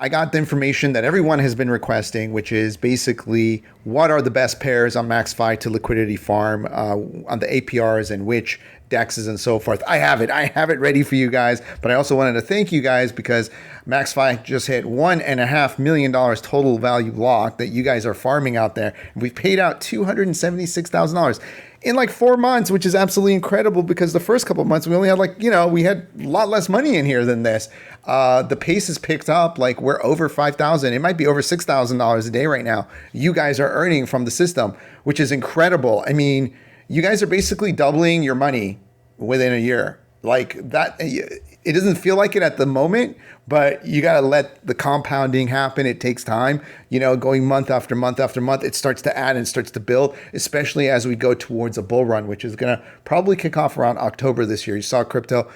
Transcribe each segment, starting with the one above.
I got the information that everyone has been requesting, which is basically what are the best pairs on MaxFi to liquidity farm on the APRs and which dexes and so forth. I have it. I have it ready for you guys. But I also wanted to thank you guys because MaxFi just hit $1.5 million total value lock that you guys are farming out there. We've paid out $276,000 in like 4 months, which is absolutely incredible because the first couple of months we only had we had a lot less money in here than this. The pace has picked up, like we're over 5,000. It might be over $6,000 a day right now. You guys are earning from the system, which is incredible. I mean, you guys are basically doubling your money within a year. Like that, it doesn't feel like it at the moment, but you got to let the compounding happen. It takes time, going month after month after month, it starts to add and starts to build, especially as we go towards a bull run, which is going to probably kick off around October this year. You saw crypto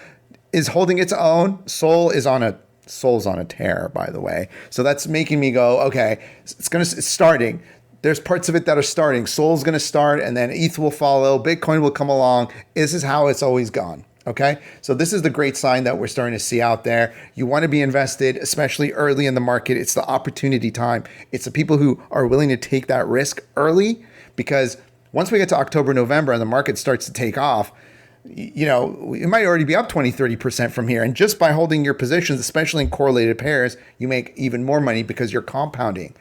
is holding its own. Soul's on a tear, by the way. So that's making me go, okay, it's starting. There's parts of it that are starting. Soul's going to start and then ETH will follow. Bitcoin will come along. This is how it's always gone. Okay, so this is the great sign that we're starting to see out there. You want to be invested, especially early in the market. It's the opportunity time. It's the people who are willing to take that risk early, because once we get to October, November, and the market starts to take off, it might already be up 20-30% from here. And just by holding your positions, especially in correlated pairs, you make even more money because you're compounding.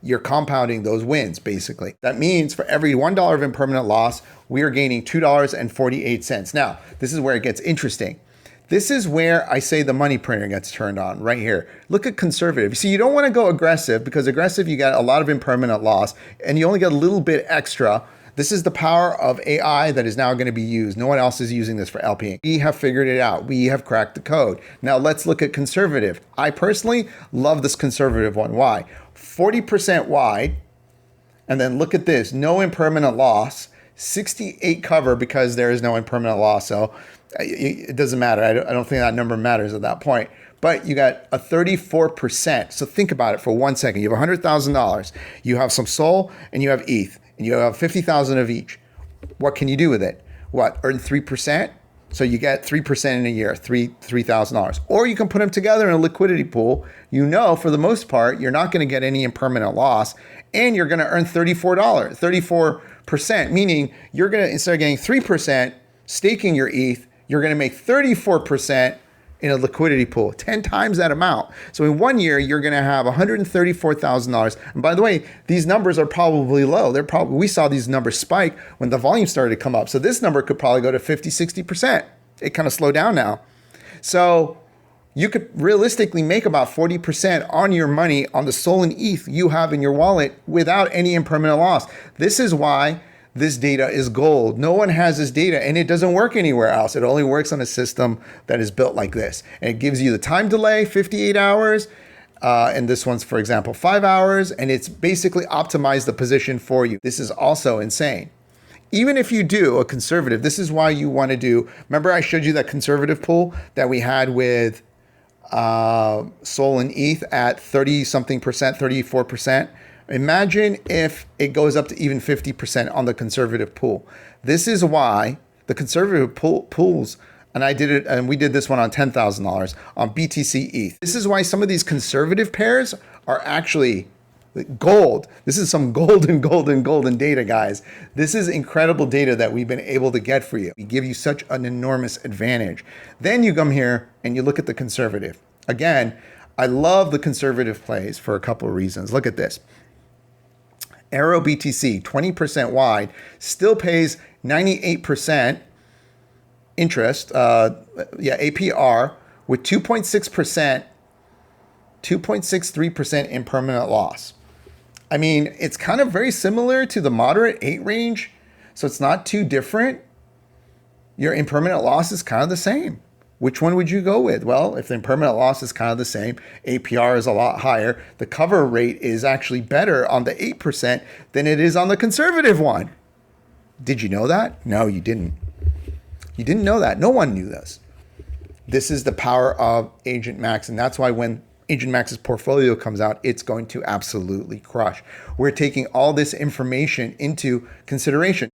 You're compounding those wins, basically. That means for every $1 of impermanent loss, we are gaining $2.48. Now, this is where it gets interesting. This is where I say the money printer gets turned on right here. Look at conservative. See, you don't want to go aggressive because aggressive, you got a lot of impermanent loss and you only get a little bit extra. This is the power of AI that is now going to be used. No one else is using this for LPing. We have figured it out. We have cracked the code. Now let's look at conservative. I personally love this conservative one. Why? 40% wide. And then look at this, no impermanent loss, 68 cover because there is no impermanent loss. So it doesn't matter. I don't think that number matters at that point. But you got a 34%. So think about it for 1 second. You have $100,000. You have some SOL and you have ETH. And you have 50,000 of each. What can you do with it? What, earn 3%? So you get 3% in a year, $3,000. Or you can put them together in a liquidity pool. For the most part, you're not going to get any impermanent loss, and you're going to earn $34%, meaning you're going to, instead of getting 3% staking your ETH, you're going to make 34% in a liquidity pool, 10 times that amount. So in 1 year, you're going to have $134,000. And by the way, these numbers are probably low. We saw these numbers spike when the volume started to come up. So this number could probably go to 50, 60%. It kind of slowed down now. So you could realistically make about 40% on your money on the SOL and ETH you have in your wallet without any impermanent loss. This is why this data is gold. No one has this data and it doesn't work anywhere else. It only works on a system that is built like this. And it gives you the time delay, 58 hours. And this one's, for example, 5 hours. And it's basically optimized the position for you. This is also insane. Even if you do a conservative, this is why you want to do, remember I showed you that conservative pool that we had with SOL and ETH at 30 something percent, 34%. Imagine if it goes up to even 50% on the conservative pool. This is why the conservative pools, and we did this one on $10,000 on BTC ETH. This is why some of these conservative pairs are actually gold. This is some golden data, guys. This is incredible data that we've been able to get for you. We give you such an enormous advantage. Then you come here and you look at the conservative. Again, I love the conservative plays for a couple of reasons. Look at this. Arrow BTC, 20% wide, still pays 98% interest, APR, with 2.6%, 2.63% impermanent loss. I mean, it's kind of very similar to the moderate 8 range, so it's not too different. Your impermanent loss is kind of the same. Which one would you go with? Well, if the impermanent loss is kind of the same, APR is a lot higher. The cover rate is actually better on the 8% than it is on the conservative one. Did you know that? No, you didn't. You didn't know that. No one knew this. This is the power of Agent Max, and that's why when Agent Max's portfolio comes out, it's going to absolutely crush. We're taking all this information into consideration.